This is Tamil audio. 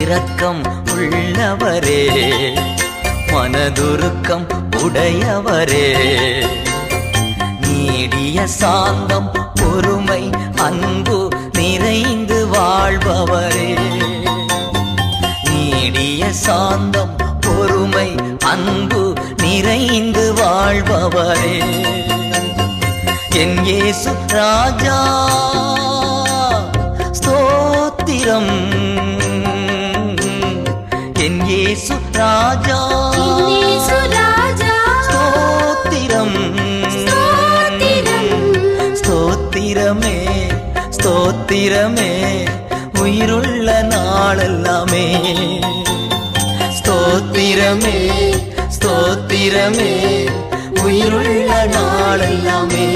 இரக்கம் உள்ளவரே, மனதுருக்கம் உடையவரே, நீடிய சாந்தம் பொறுமை அன்பு நிறைந்து வாழ்பவரே, நீடிய சாந்தம் பொறுமை அன்பு நிறைந்து வாழ்பவரே, என் இயேசு ராஜா ஸ்தோத்திரம், என் இயேசு ராஜா ஸ்தோத்திரம், ஸ்தோத்திரமே ஸ்தோத்திரமே உயிருள்ள நாளெல்லாமே, ஸ்தோத்திரமே ஸ்தோத்திரமே உயிருள்ள நாளெல்லாமே.